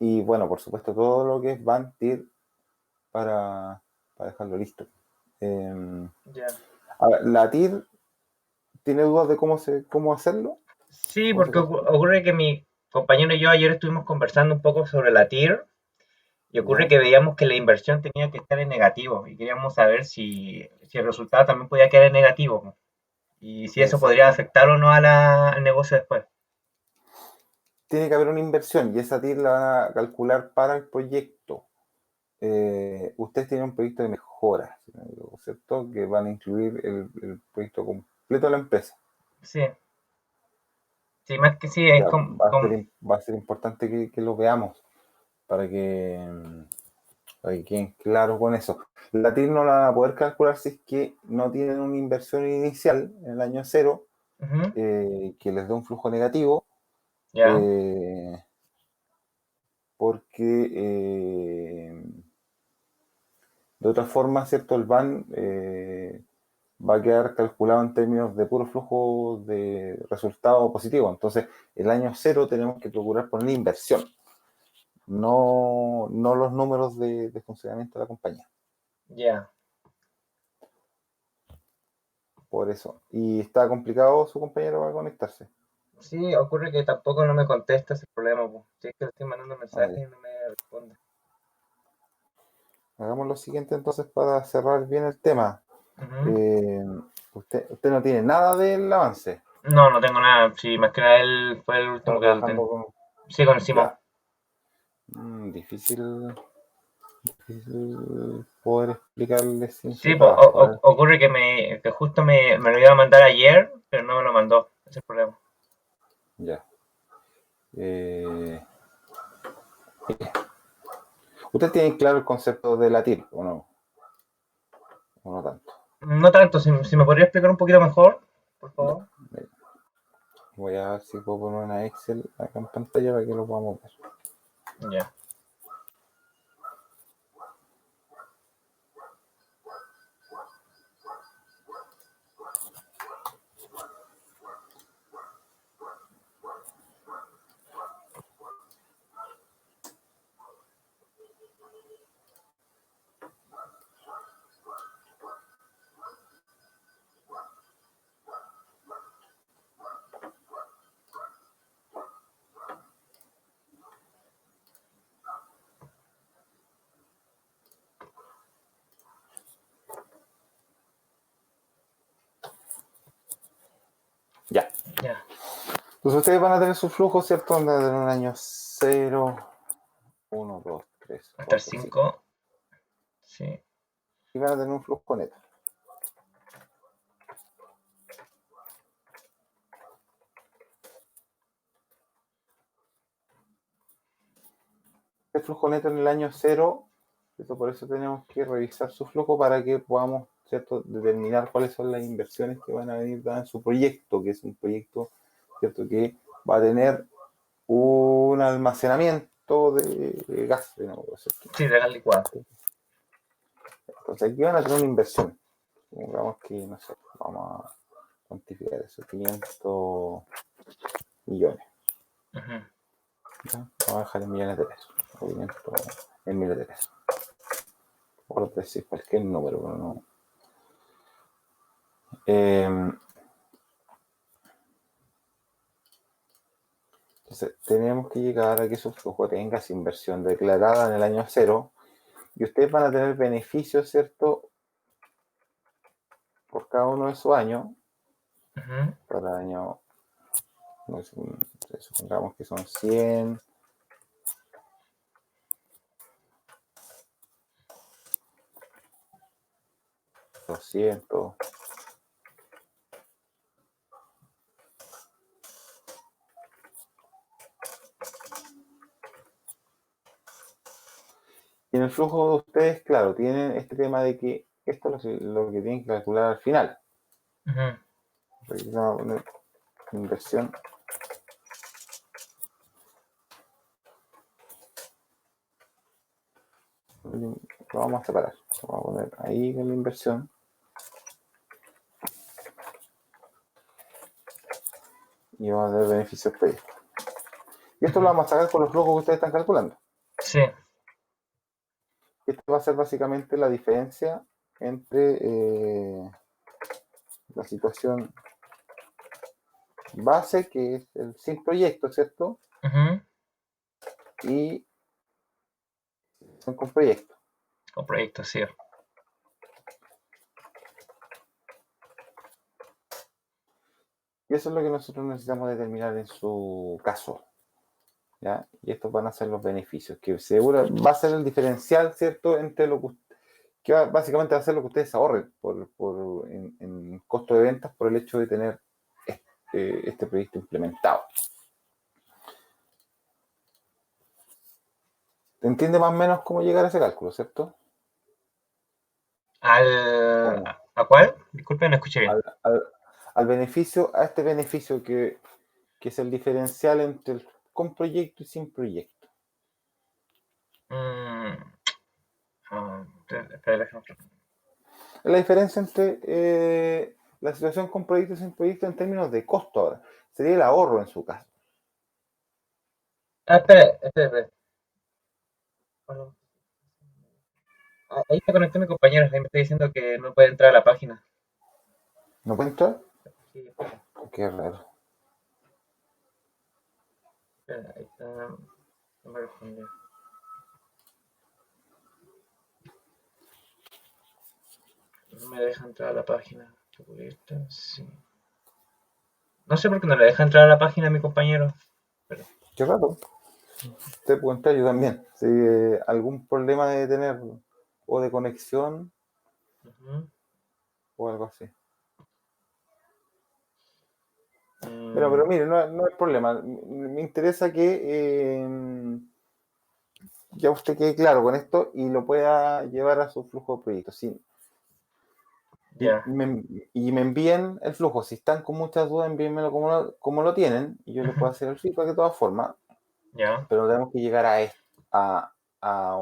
Y bueno, por supuesto, todo lo que es van, TIR, para dejarlo listo. Eh, Ya. a ver, la TIR tiene dudas de cómo hacerlo, Sí, cómo se porque calcula. ocurre que mi compañero y yo ayer estuvimos conversando un poco sobre la TIR y ocurre ¿Ya? que veíamos que la inversión tenía que estar en negativo y queríamos saber si el resultado también podía quedar en negativo y si eso podría Exacto. afectar o no a al negocio después. Tiene que haber una inversión y esa TIR la van a calcular para el proyecto. Ustedes tienen un proyecto de mejora, si no me equivoco, ¿cierto? Que van a incluir el proyecto completo de la empresa. Sí, sí, más que sí, es Ya, como, va a ser importante que lo veamos para para que queden claros con eso. La TIR no la van a poder calcular si es que no tienen una inversión inicial en el año cero, ujú, que les dé un flujo negativo, ya, eh, porque de otra forma, ¿cierto? El BAN va a quedar calculado en términos de puro flujo de resultado positivo. Entonces, el año cero tenemos que procurar poner inversión, no los números de funcionamiento de la compañía. ya. Por eso. Y está complicado su compañero para conectarse. Sí, ocurre que tampoco no me contesta ese problema, pues. Sí, es que le estoy mandando Ah, mensajes ya. y no me responde. Hagamos lo siguiente entonces para cerrar bien el tema. Ujú. Eh, usted no tiene nada del avance. No, no tengo nada. Sí, más que nada él fue el Está último que trabajando con... sí, con el Simón. Ya. Difícil, poder explicarle sin Sí, su pues, trabajo. A ver. ocurre que que justo me lo iba a mandar ayer, pero no me lo mandó. Ese es el problema. Ya. Eh, ¿Usted tiene claro el concepto de la TIR o no? O no tanto. No tanto, si me podría explicar un poquito mejor, por Ya. favor. Voy a ver si puedo poner una Excel acá en pantalla para que lo podamos ver. Ya, Ya. ya. Entonces ustedes van a tener su flujo, ¿cierto? Van a tener un año cero, uno, 2, 3, Hasta el 4, 5. 5. Sí. Y van a tener un flujo neto. El flujo neto en el año cero, ¿cierto? Por eso tenemos que revisar su flujo para que podamos, ¿cierto?, determinar cuáles son las inversiones que van a venir dadas en su proyecto, que es un proyecto, ¿cierto?, que va a tener un almacenamiento de gas, digamos, ¿cierto? Sí, de gas licuado. Entonces aquí van a tener una inversión. Digamos que, no sé, vamos a cuantificar eso, 500 millones. Ujú. ¿Ya? Vamos a dejar en millones de pesos, o 500 en miles de pesos. Por decir cualquier número, pero no. Eh, entonces, tenemos que llegar a que su flujo tenga esa inversión declarada en el año cero y ustedes van a tener beneficios, ¿cierto?, por cada uno de sus años. Ujú. Para el año, no sé, supongamos que son 100, 200. Y en el flujo de ustedes, claro, tienen este tema de que esto es lo que tienen que calcular al final. Ujú. Una inversión. Lo vamos a separar. Lo vamos a poner ahí con la inversión. Y vamos a tener beneficios proyectos. Y esto lo Ujú. vamos a sacar con los flujos que ustedes están calculando. Sí. Esto va a ser básicamente la diferencia entre la situación base, que es el sin proyecto, ¿cierto? Ujú. Y con proyecto. Con proyectos, sí. Y eso es lo que nosotros necesitamos determinar en su caso, ¿ya? Y estos van a ser los beneficios, que seguro va a ser el diferencial, ¿cierto? Entre lo que básicamente va a ser lo que ustedes ahorren en costo de ventas por el hecho de tener este proyecto implementado. ¿Te entiende más o menos cómo llegar a ese cálculo, cierto? ¿O no? ¿A cuál? Disculpe, no escuché bien. Al, al, al beneficio, a este beneficio que es el diferencial entre el con proyecto y sin proyecto. Mm, espera, La diferencia entre la situación con proyecto y sin proyecto en términos de costo ahora. Sería el ahorro en su caso. espera. Bueno, ahí se conectó mi compañero, ahí me está diciendo que no puede entrar a la página. ¿No puede entrar? Sí, espera, Qué raro. ahí está, no me respondió. No me deja entrar a la página. Sí. No sé por qué no le deja entrar a la página a mi compañero. Pero, Qué raro. Usted puede entrar, yo también. Si algún problema de tener o de conexión ujú. o algo así. Bueno, Mm, pero mire, no hay problema. Me interesa que ya usted quede claro con esto y lo pueda llevar a su flujo de proyectos. Sí. Y ya. me envíen el flujo. Si están con muchas dudas, envíenmelo como lo tienen y yo le Ujú. puedo hacer el feedback de todas formas. Ya. Pero tenemos que llegar a, a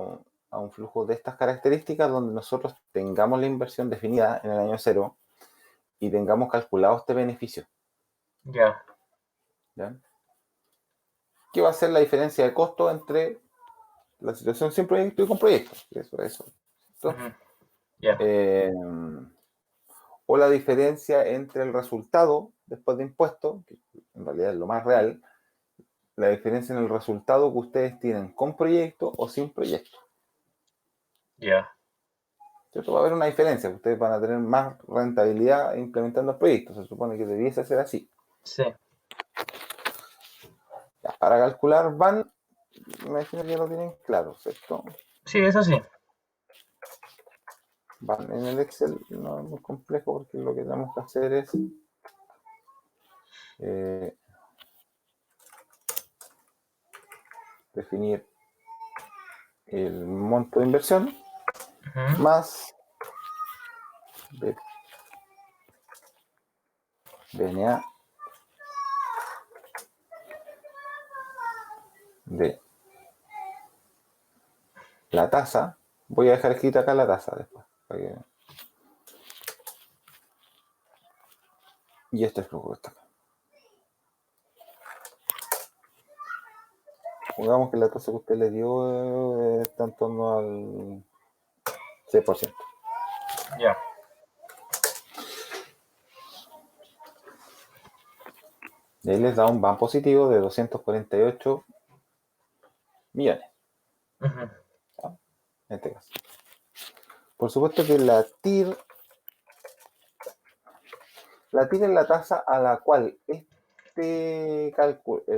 un flujo de estas características donde nosotros tengamos la inversión definida en el año cero y tengamos calculado este beneficio. Ya. ¿Ya? ¿Qué va a ser la diferencia de costo entre la situación sin proyecto y con proyecto? Eso. ¿Cierto? Ujú. Ya. Eh, o la diferencia entre el resultado después de impuestos, que en realidad es lo más real, la diferencia en el resultado que ustedes tienen con proyecto o sin proyecto. Ya. ¿Cierto? Va a haber una diferencia, ustedes van a tener más rentabilidad implementando el proyecto, se supone que debiese ser así. Sí. Ya, para calcular van, me imagino que ya lo tienen claro, ¿cierto? Sí, eso sí. Van en el Excel, no es muy complejo porque lo que tenemos que hacer es eh, definir el monto de inversión Ujú. más DNA de la tasa. Voy a dejar escrita acá la tasa después. Y este es el flujo que está acá. Pongamos que la tasa que usted le dio está en torno al 6%. Ya. Y ahí les da un BAN positivo de 248 millones, Ujú. ¿ya? En este caso. Por supuesto que la TIR es la tasa a la cual el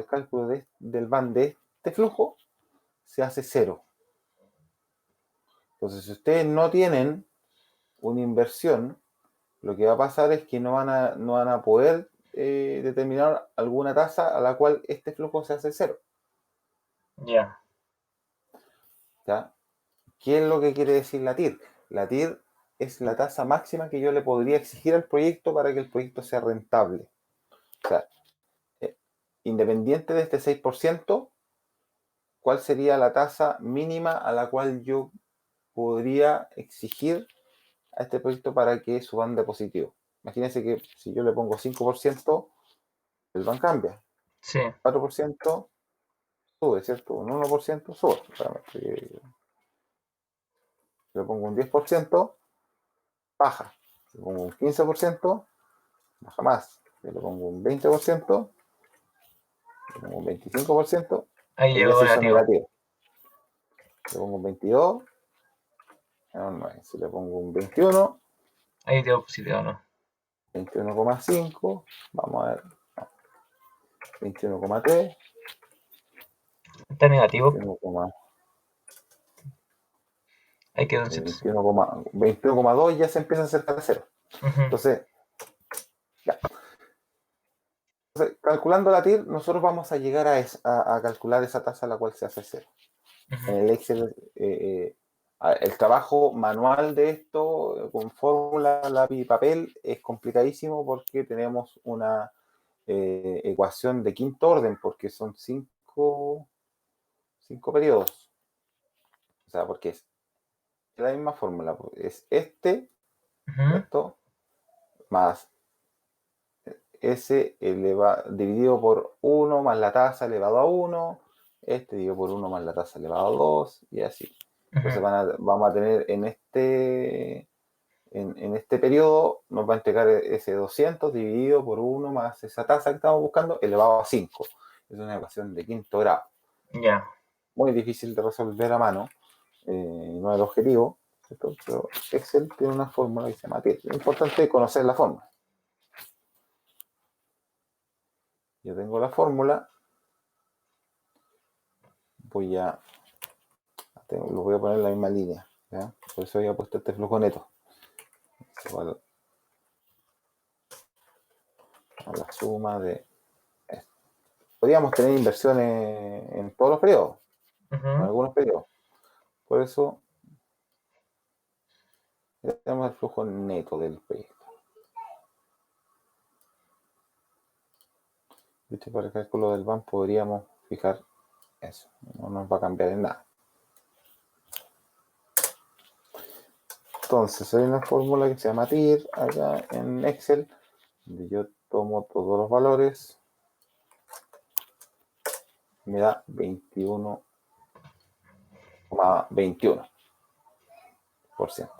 cálculo del BAN de este flujo se hace cero. Entonces, si ustedes no tienen una inversión, lo que va a pasar es que no van a poder determinar alguna tasa a la cual este flujo se hace cero. Ya. ¿Ya? ¿Qué es lo que quiere decir la TIR? La TIR es la tasa máxima que yo le podría exigir al proyecto para que el proyecto sea rentable. O sea, eh, independiente de este 6%, ¿cuál sería la tasa mínima a la cual yo podría exigir a este proyecto para que suban de positivo? Imagínense que si yo le pongo 5%, el BAN cambia. Sí. 4%, sube, ¿cierto? Un 1% sube. Si le pongo un 10%, baja. Si le pongo un 15%, baja más. Si le pongo un 20%, si le pongo un 25%, Ahí ahí ya llegó se hizo negativo. negativo. Si le pongo un 22, es un 9. Si le pongo un 21, Ahí dio positivo, ¿no? 21,5, vamos a ver, 21,3, Está negativo. 21,2, Ahí quedó en 7. 21,2 ya se empieza a acercar a cero. Entonces, ya. Entonces, calculando la TIR, nosotros vamos a llegar a calcular esa tasa a la cual se hace cero. En el Excel, el trabajo manual de esto, con fórmula, lápiz y papel, es complicadísimo porque tenemos una ecuación de quinto orden, porque son cinco periodos. O sea, porque es la misma fórmula. Es ¿cierto? Más S dividido por 1 más la tasa elevado a 1, dividido por 1 más la tasa elevado a 2, y así. Entonces vamos a tener en este periodo, nos va a entregar ese 200 dividido por 1 más esa tasa que estamos buscando elevado a 5. Es una ecuación de quinto grado. Ya. Muy difícil de resolver a mano, no es el objetivo, ¿cierto? Pero Excel tiene una fórmula que se llama TIR. Es importante conocer la fórmula. Yo tengo la fórmula, lo voy a poner en la misma línea, ¿ya? Por eso había puesto este flujo neto. Igual a la suma de esto. Podríamos tener inversiones en todos los periodos, en algunos periodos. Por eso tenemos el flujo neto del proyecto. ¿Viste? Para el cálculo del BAN podríamos fijar eso. No nos va a cambiar en nada. Entonces hay una fórmula que se llama TIR acá en Excel, donde yo tomo todos los valores, me da 21,21%.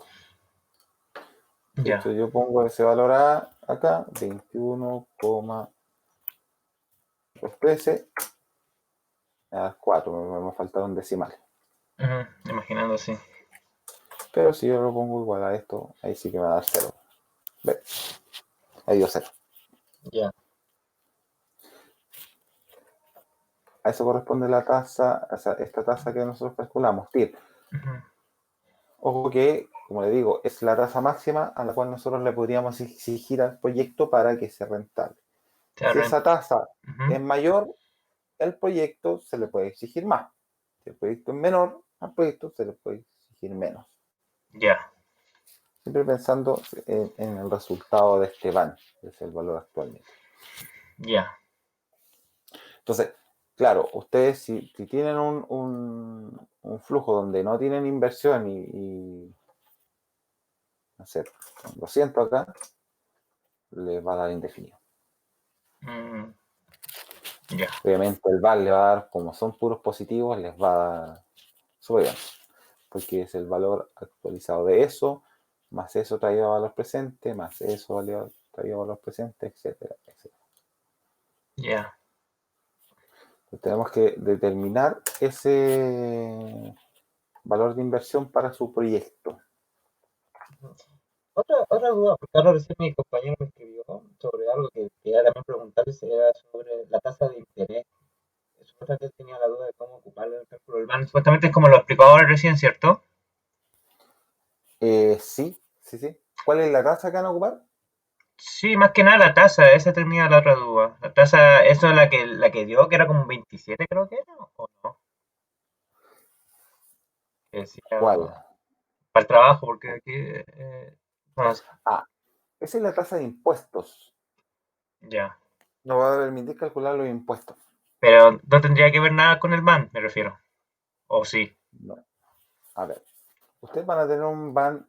De hecho, yo pongo ese valor acá, 21,13, me da 4, me faltaron decimales. Imaginando así. Pero si yo lo pongo igual a esto, ahí sí que me va a dar 0. ¿Ve? Ahí dio 0. Ya. A eso corresponde la tasa, o sea, esta tasa que nosotros calculamos, TIR. Ojo que, como le digo, es la tasa máxima a la cual nosotros le podríamos exigir al proyecto para que sea rentable. Si esa tasa es mayor, al proyecto se le puede exigir más. Si el proyecto es menor, al proyecto se le puede exigir menos. Ya. Siempre pensando en el resultado de este BAN, que es el valor actualmente. Ya. Entonces, claro, ustedes si tienen un flujo donde no tienen inversión y no sé, 200 acá, les va a dar indefinido. Ya. Obviamente el VAR le va a dar, como son puros positivos, les va a dar súper bien, porque es el valor actualizado de eso, más eso traído a valor presente, más eso traído a valor presente, etcétera, etcétera. Ya. Entonces, tenemos que determinar ese valor de inversión para su proyecto. Otra duda, porque ahora recién mi compañero me escribió sobre algo que quería también preguntarle, era sobre la tasa de interés. Es otra que tenía la duda de cómo ocuparlo en el cálculo del BAN. Supuestamente es como lo explicó ahora recién, ¿cierto? Sí. ¿Cuál es la tasa que van a ocupar? Sí, más que nada la tasa, esa tenía la otra duda. La tasa, eso es la que dio, que era como un 27 creo que era, ¿o no? Que decía, ¿Cuál? para el trabajo, porque aquí, no sé. Esa es la tasa de impuestos. Ya. Nos va a permitir calcular los impuestos. Pero no tendría que ver nada con el BAN, me refiero. ¿O sí? No. A ver, ustedes van a tener un BAN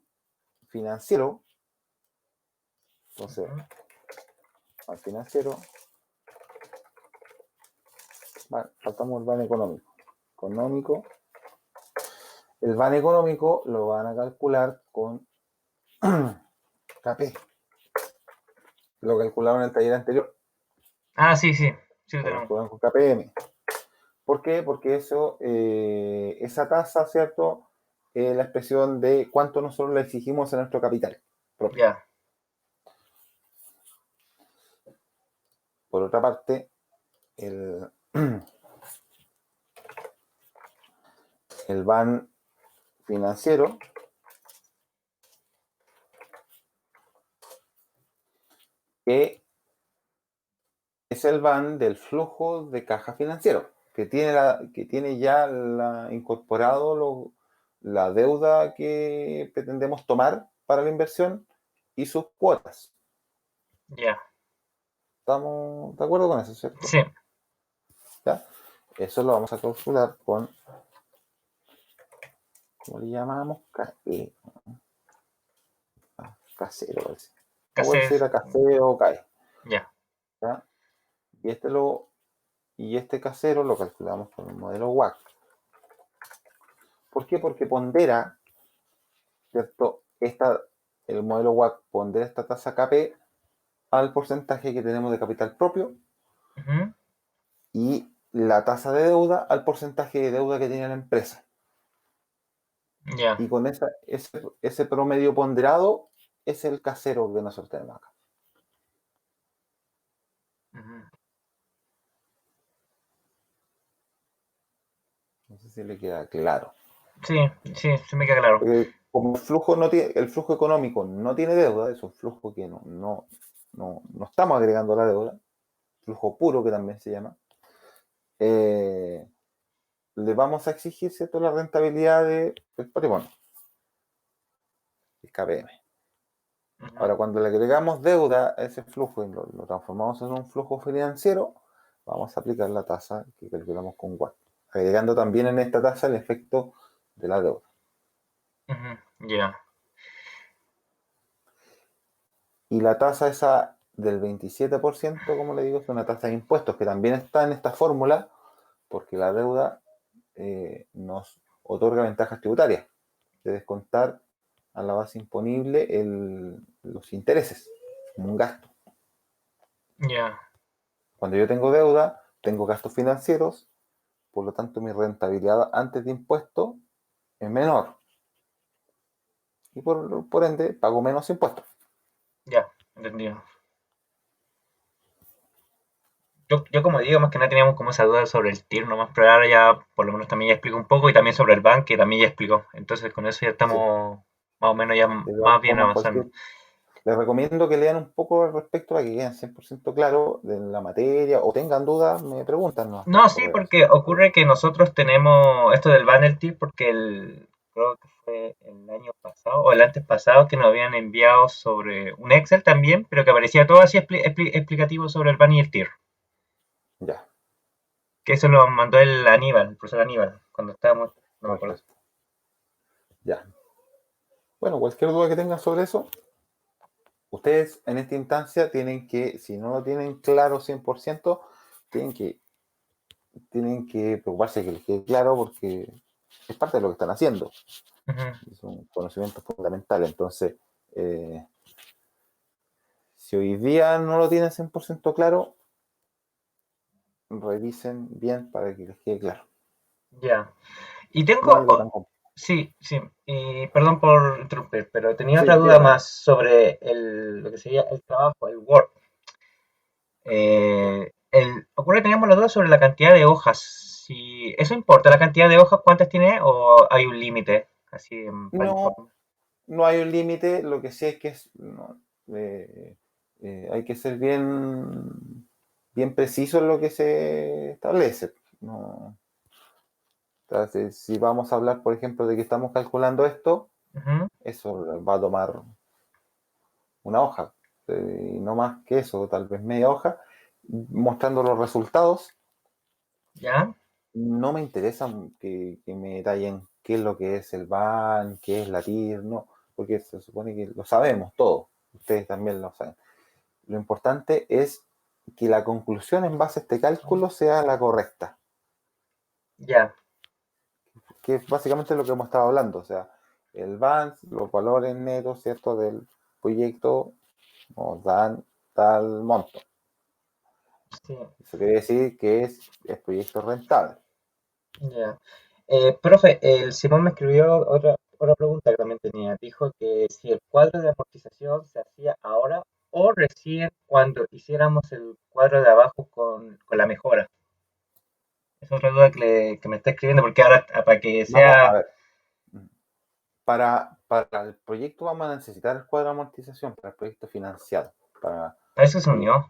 financiero. Entonces, al financiero, Faltamos el van económico. El van económico lo van a calcular con KP. Lo calcularon en el taller anterior. Ah, sí, sí, sí lo Lo tenemos. calcularon con KPM. ¿Por qué? Porque eso, esa tasa, ¿cierto? Es la expresión de cuánto nosotros le exigimos a nuestro capital propio. Ya, Por otra parte, el van financiero que es el van del flujo de caja financiero, que tiene ya incorporado la deuda que pretendemos tomar para la inversión y sus cuotas. ya, ¿Estamos de acuerdo con eso, cierto? sí, ¿Ya? Eso lo vamos a calcular con, ¿cómo le llamamos? Casero, parece. O puede casés, ser a casero o CAE. ya, ¿Ya? Y este casero lo calculamos con el modelo WACC. ¿Por qué? Porque pondera, ¿cierto? El modelo WACC pondera esta tasa KP al porcentaje que tenemos de capital propio ujú, y la tasa de deuda al porcentaje de deuda que tiene la empresa. ya, Y con ese promedio ponderado es el casero que nosotros tenemos acá. ujú. No sé si le queda claro. Sí, sí, se me queda claro. Porque como el flujo económico no tiene deuda, es un flujo que no estamos agregando la deuda, flujo puro que también se llama, eh, le vamos a exigir, ¿cierto?, la rentabilidad del patrimonio, el KPM. Ujú, Ahora, cuando le agregamos deuda a ese flujo y lo transformamos en un flujo financiero, vamos a aplicar la tasa que calculamos con WACC, agregando también en esta tasa el efecto de la deuda. ujú, ya, Y la tasa esa del 27%, como le digo, es una tasa de impuestos que también está en esta fórmula porque la deuda nos otorga ventajas tributarias de descontar a la base imponible los intereses, como un gasto. ya, Cuando yo tengo deuda, tengo gastos financieros, por lo tanto mi rentabilidad antes de impuestos es menor y por ende pago menos impuestos. ya, entendido. Yo como digo, más que nada teníamos como esa duda sobre el TIR nomás, pero ahora ya por lo menos también ya explico un poco y también sobre el bank que también ya explicó. Entonces con eso ya Sí. estamos más o menos ya De todas más bien formas, avanzando. les recomiendo que lean un poco al respecto para que queden 100% claros de la materia o tengan dudas, me preguntan, ¿no? Por No, sí, correo. porque ocurre que nosotros tenemos esto del banner tip porque creo que fue el año pasado o el antes pasado que nos habían enviado sobre un Excel también, pero que aparecía todo así explicativo sobre el ban y el tier. Ya, Que eso lo mandó el Aníbal, el profesor Aníbal, cuando estábamos, no me acuerdo. perfecto. Ya. Bueno, cualquier duda que tengan sobre eso, ustedes en esta instancia tienen que, si no lo tienen claro 100%, tienen que, tienen que preocuparse de que les quede claro porque es parte de lo que están haciendo. Ujú, Es un conocimiento fundamental. Entonces, eh, si hoy día no lo tienen 100% claro, revisen bien para que les quede claro. ya. Y No es tengo, algo tan complejo. sí, sí, y perdón por interrumpir, pero tenía otra Sí, duda dígame. más sobre lo que sería el trabajo, el work. Ya. Ocurre que teníamos la duda sobre la cantidad de hojas. Si eso importa, la cantidad de hojas, ¿cuántas tiene? ¿O hay un límite? Así para el No, informe. no hay un límite, lo que sí es que no, hay que ser bien preciso en lo que se establece. No, entonces, si vamos a hablar, por ejemplo, de que estamos calculando esto, Ujú, eso va a tomar una hoja, y no más que eso, tal vez media hoja, mostrando los resultados. ¿ya? No me interesa que me detallen qué es lo que es el BAN, qué es la TIR, no, porque se supone que lo sabemos todo, ustedes también lo saben. Lo importante es que la conclusión en base a este cálculo sea la correcta. Ya, que es básicamente lo que hemos estado hablando, o sea, el BANS, los valores netos, ¿cierto?, del proyecto nos dan tal monto. sí, Eso quiere decir que es proyecto rentable. ya. Profe, el Simón me escribió otra pregunta que también tenía. Dijo que si el cuadro de amortización se hacía ahora o recién cuando hiciéramos el cuadro de abajo con la mejora. Es otra duda que me está escribiendo porque ahora para que Vamos a sea, ver, para el proyecto vamos a necesitar el cuadro de amortización, para el proyecto financiado, para, para eso se el- unió,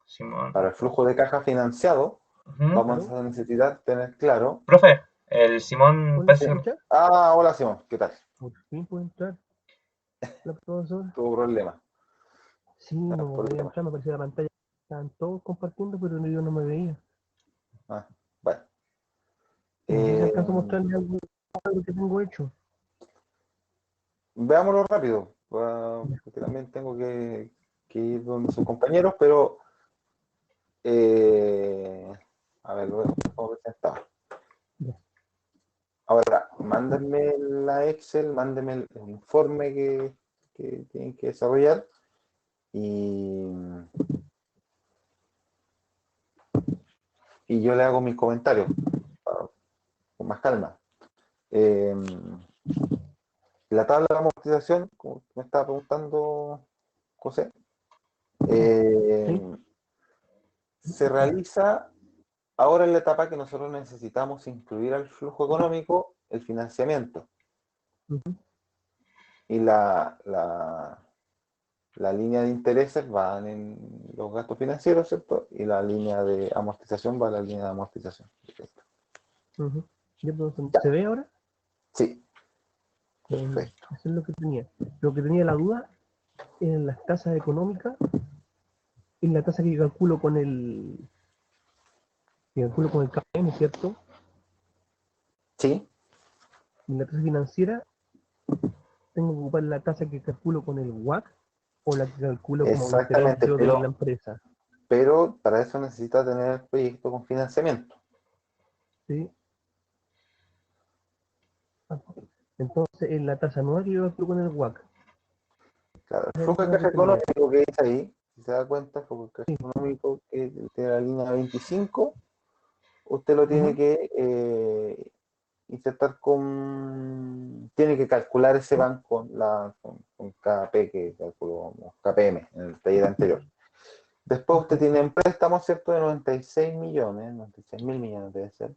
Simón. para el flujo de caja financiado, Ujú. vamos ¿Aló? a necesitar tener claro. Profe, el Simón Hola, ¿me Sí. parece. escucha? Ah, hola Simón, ¿qué tal? Por fin puede entrar la profesora. Tuvo problema, Sí, no podía problema. entrar, me aparecía la pantalla. Estaban todos compartiendo, pero yo no me veía. Ah, bueno. No sé si Eh, alcanzo a mostrarle algo que tengo hecho. Veámoslo rápido, Ya, porque también tengo que ir donde sus compañeros, pero eh, a ver, lo dejo presentado. ya. Ahora, mándenme la Excel, mándenme el informe que tienen que desarrollar y, y yo le hago mis comentarios con más calma. Eh, la tabla de amortización, como me estaba preguntando José, ¿Sí? eh, se realiza ahora en la etapa que nosotros necesitamos incluir al flujo económico el financiamiento Ujú, y la línea de intereses van en los gastos financieros, ¿cierto? Y la línea de amortización va a la línea de amortización. ujú. Ya, pero, Ya, ¿se ve ahora? sí, Ya. perfecto. Eso es lo que tenía. Lo que tenía la duda en las tasas económicas, en la tasa que calculo con el KPM, ¿cierto? Sí, Y en la tasa financiera, tengo que ocupar la tasa que calculo con el WACC o la que calculo como interés exactamente, yo de la empresa. pero para eso necesita tener el proyecto con financiamiento. ¿Sí? Ah, entonces, en la tasa anual yo calculo con el WACC. Claro, el Esa es la flujo de duda que caja tenía. económico que dice ahí, si se da cuenta, el flujo de caja Sí. económico que tiene la línea 25, usted lo tiene Ujú. que insertar tiene que calcular ese Sí. banco con KP que calculó KPM en el taller anterior. Después usted Perfecto. tiene un préstamo, ¿cierto?, de 96 millones, 96 mil millones debe ser.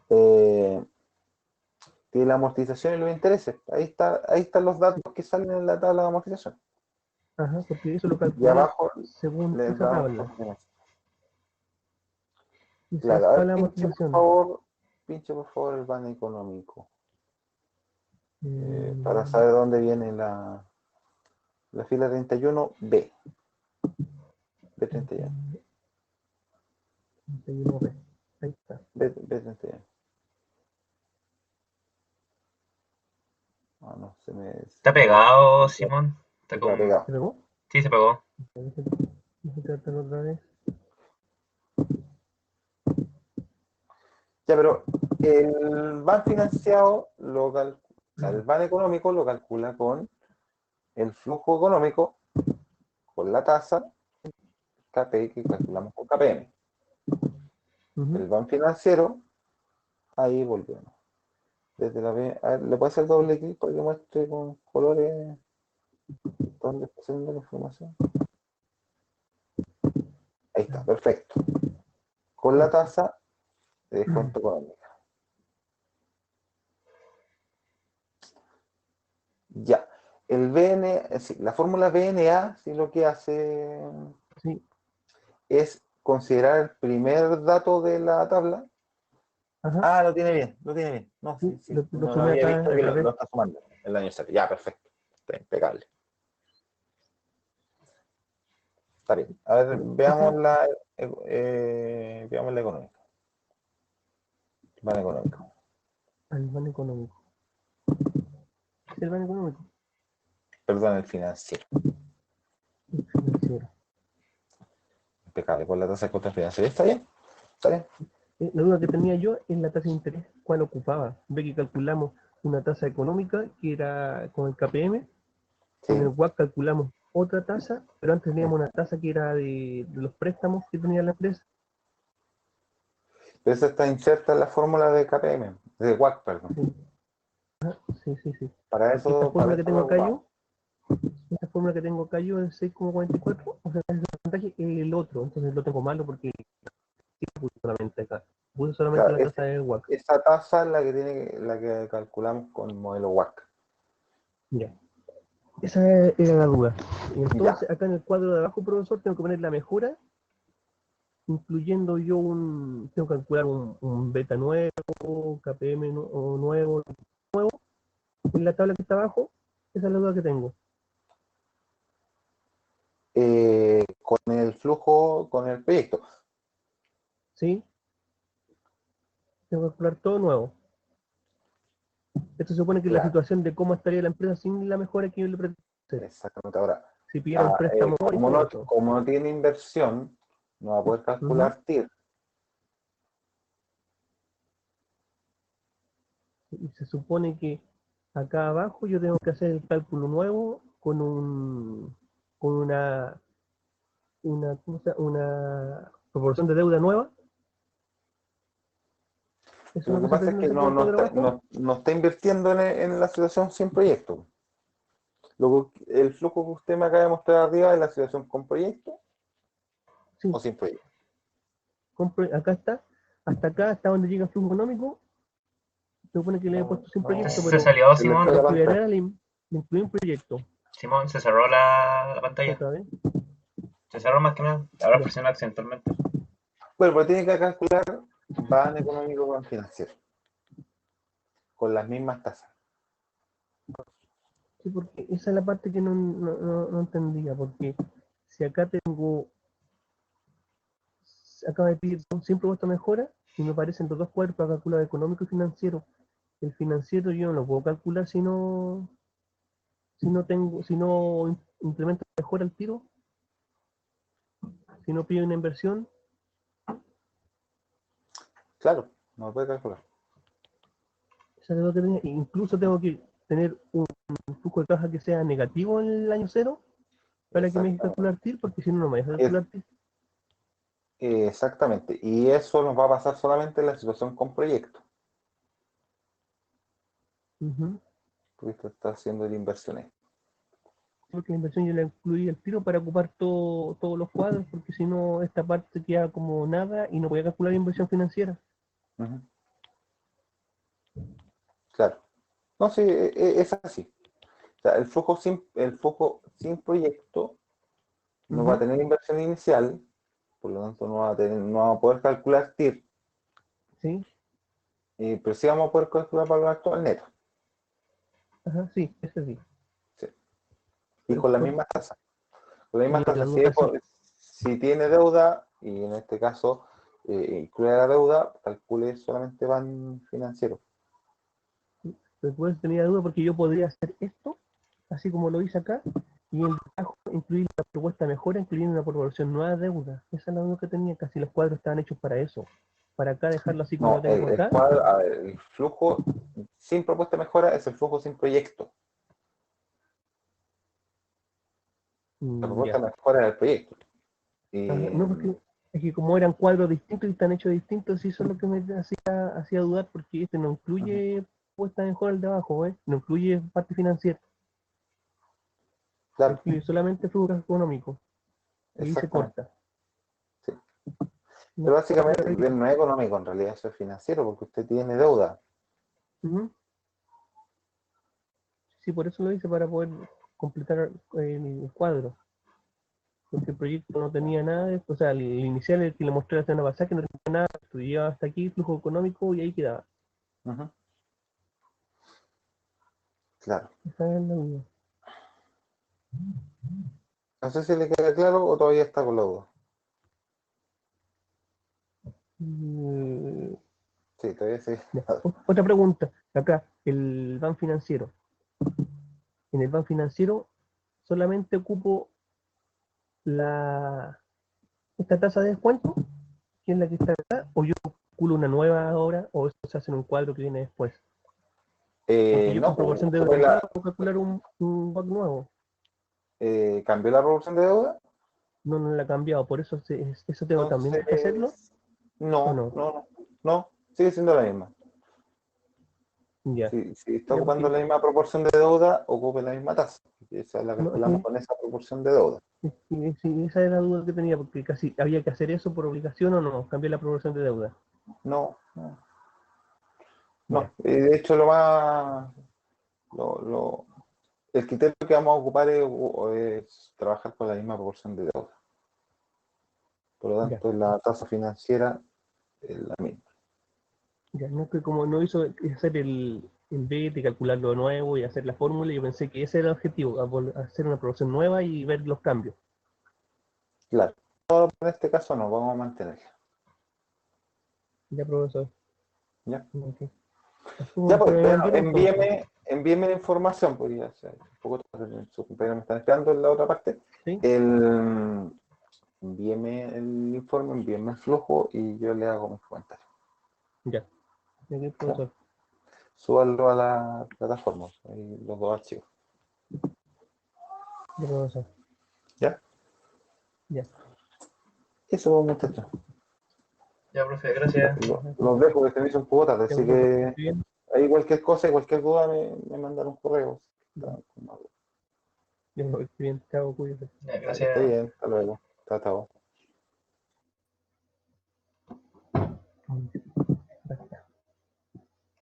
Eh, Tiene la amortización y los intereses. Ahí están los datos que salen en la tabla de amortización. Ajá, porque eso lo Y calculé abajo según les esa damos tabla. Esa claro, a ver, tabla de amortización. pinche por favor el ban económico, para Mm, saber dónde viene la fila 31B, B31, 31B. Ahí está. B31. Ah, no, Está pegado, Simón. Está se queda como. pegado. ¿Se pegó? Sí, se pegó. Déjame tratar otra vez. Ya, pero el ban financiado, o sea, el ban económico lo calcula con el flujo económico, con la tasa KP que calculamos con KPM. Ujú. El ban financiero, ahí volvemos. Desde la B, a ver, ¿le puede hacer doble clic para que muestre con colores dónde está haciendo la información? Ahí está, perfecto. Con la Perfecto. tasa de descuento económico. Ya. El BN, sí, la fórmula BNA, sí, lo que hace Sí, es considerar el primer dato de la tabla. ajá. Ah, lo tiene bien, lo tiene bien. No, Sí, sí, sí. lo No lo sumé había acá visto al que lo revés. está sumando el año cero. Ya, perfecto. Está impecable. Está bien. A ver, Profe, veamos la económica. Vale, económico. al ban económico. ¿Qué es el ban económico? Perdón, el financiero. El financiero. Impecable. Con la tasa de costo financiero. ¿Está bien? ¿Está bien? La duda que tenía yo es la tasa de interés, ¿cuál ocupaba? Ve que calculamos una tasa económica que era con el KPM, con el Sí, WACC calculamos otra tasa, pero antes teníamos una tasa que era de los préstamos que tenía la empresa. pero esa está inserta en la fórmula de KPM, de WACC, perdón. Sí, sí, sí, sí. Para Porque esta eso, para fórmula que eso tengo lo acá ocupamos. yo, esta fórmula que tengo acá yo es 6,44, o sea, el porcentaje es el otro, entonces lo tengo malo porque puse solamente acá. Puse solamente Claro, la tasa del WACC. esa tasa es la que la que calculamos con el modelo WACC. Ya. Esa era la duda. Y Ya. entonces, acá en el cuadro de abajo, profesor, tengo que poner la mejora, incluyendo yo tengo que calcular un beta nuevo, KPM nuevo, en la tabla que está abajo, esa es la duda que tengo. Con el flujo, con el proyecto. ¿Sí? Tengo que calcular todo nuevo. Esto supone que es la Claro, situación de cómo estaría la empresa sin la mejora que yo le pretendo hacer. exactamente. Ahora, Si pidiera un préstamo y todo eso. como no tiene inversión, no va a poder Ujú. calcular TIR. Y se supone que acá abajo yo tengo que hacer el cálculo nuevo con ¿cómo se llama? Una proporción de deuda nueva. ¿Eso es Lo lo que que se pasa es pretende que hacer con el cuadro abajo? no está invirtiendo en la situación sin proyecto. El flujo que usted me acaba de mostrar arriba es la situación con proyecto Sí, o sin proyecto. acá está. Hasta acá, hasta donde llega el flujo económico, se supone que le he puesto sin No, proyecto, Se pero salió se le fue para la Simón. pantalla. actividad le incluí un proyecto. Simón, se cerró la pantalla. Otra vez. Se cerró más que nada. Habrá Ya. presionado accidentalmente. Bueno, pero tiene que calcular van económico con financiero, con las mismas tasas. Sí, porque esa es la parte que no entendía, porque si acá acaba de pedir siempre puesto mejora, y me aparecen los dos cuadros para calcular económico y financiero. El financiero yo no lo puedo calcular si no implemento mejora al tiro, si no pido una inversión. Claro, no lo puede calcular. Esa es lo que tenía. Incluso tengo que tener un flujo de caja que sea negativo en el año cero para que me deje Exactamente. calcular TIR, porque si no, no me deja Es- calcular TIR. exactamente. Y eso nos va a pasar solamente en la situación con proyecto. Ujú. Porque esto está haciendo de inversiones. Porque la inversión yo la incluí al tiro para ocupar todos los cuadros, porque si no, esta parte queda como nada y no voy a calcular inversión financiera. Ujú, claro. No, sí, es así. O sea, el flujo sin proyecto no va a Ujú. tener inversión inicial, por lo tanto no va a poder calcular TIR, Sí, pero sí vamos a poder calcular valor actual neto. ajá, sí, ese sí. Sí. Y con la Por- misma tasa. Con la misma tenía la tasa. duda, sí. Si tiene deuda, y en este caso incluye la deuda, calcule solamente van financiero. Después tenía duda porque yo podría hacer esto, así como lo hice acá, y en debajo incluir la propuesta de mejora, incluyendo una proporción nueva de deuda. Esa es la duda que tenía, casi los cuadros estaban hechos para eso. Para acá dejarlo así como lo No, tengo el acá. cuadro, a ver, el flujo sin propuesta de mejora es el flujo sin proyecto. La propuesta Ya. de mejora es el proyecto. Ajá, Y, no, porque es que como eran cuadros distintos y están hechos distintos, sí, eso es lo que me hacía dudar, porque este no ujú, incluye puesta mejor el de abajo, ¿eh? No incluye parte financiera, claro, incluye solamente flujo económico, y ahí se exactamente. corta. Sí. No Pero puedo básicamente arriba. no es económico, en realidad eso es financiero, porque usted tiene deuda. Ujú. Sí, por eso lo hice, para poder completar el cuadro, porque el proyecto no tenía nada, o sea, el inicial, el que le mostré la semana pasada, que no tenía nada, estudiaba hasta aquí, flujo económico, y ahí quedaba. Ujú, claro. Esa es la duda. No sé si le queda claro o todavía está con la duda. Mm, Sí, todavía sí. ya. Otra pregunta, acá, el ban financiero. En el ban financiero solamente ocupo esta tasa de descuento, que es la que está acá, o yo calculo una nueva ahora o eso se hace en un cuadro que viene después? Porque yo con No, proporción de fue deuda nueva puedo calcular un WACC nuevo. cambió la proporción de deuda, No, no la he cambiado, por eso eso tengo también que hacerlo entonces o no, no. no, no, no, sigue siendo la misma. Ya, Si está ya ocupando porque la misma proporción de deuda, ocupe la misma tasa. Esa la no, calculamos con esa proporción de deuda. sí, esa era la duda que tenía, porque casi había que hacer eso por obligación o no, cambiar la proporción de deuda. No, no, Ya, no. De hecho, lo- el criterio que vamos a ocupar es trabajar con la misma proporción de deuda. Por lo ya, tanto, la tasa financiera es la misma. ya. No, que como no hizo hacer el BET y calcularlo de nuevo y hacer la fórmula, yo pensé que ese era el objetivo, hacer una proporción nueva y ver los cambios. Claro. En este caso no, vamos a mantenerla. Ya, profesor. ¿Ya? Ok. Ya, Que pues, me bueno, mantuviera entonces. envíeme la información, porque ya sea, un poco tarde, sus compañeros me están esperando en la otra parte. ¿Sí? Envíeme el informe, envíeme el flujo y yo le hago mis comentarios. Ya. Ok, ¿Ya? profesor. Súbanlo a la plataforma, ahí los dos archivos. Ya, profesor. ¿Ya? Ya. Eso, muchachos. Ya, profe, gracias. Los dejo, porque se me hizo un poco tarde, Ya, así profesor, que que esté bien. ahí cualquier cosa y cualquier duda me mandan un correo. Ya, ya, que esté bien. Chao, cuídate. Ya, Ya que está gracias. bien, hasta luego. Chao, chao.